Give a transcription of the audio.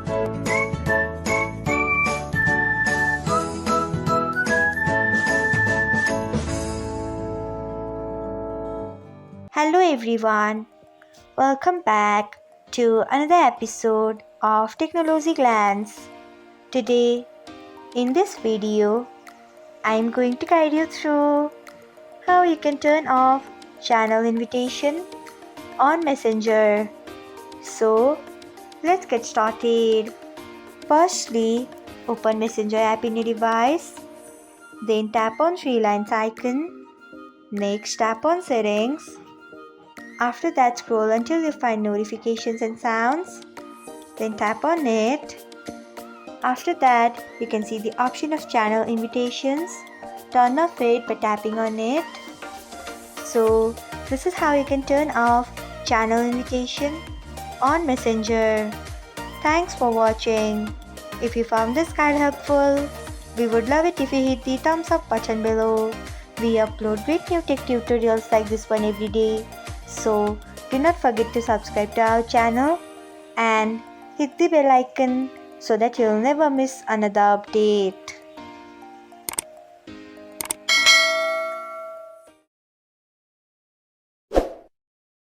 Hello everyone, welcome back to another episode of Technologyglance. Today, in this video, I am going to guide you through how you can turn off channel invitation on Messenger. So, let's get started. Firstly, open Messenger app in your device, then tap on three lines icon. Next, tap on settings. After that, scroll until you find notifications and sounds. Then tap on it. After that, you can see the option of channel invitations. Turn off it by tapping on it. So, this is how you can turn off channel invitation on Messenger. Thanks for watching. If you found this guide helpful, we would love it if you hit the thumbs up button below. We upload great new tech tutorials like this one every day. So, do not forget to subscribe to our channel and hit the bell icon so that you'll never miss another update.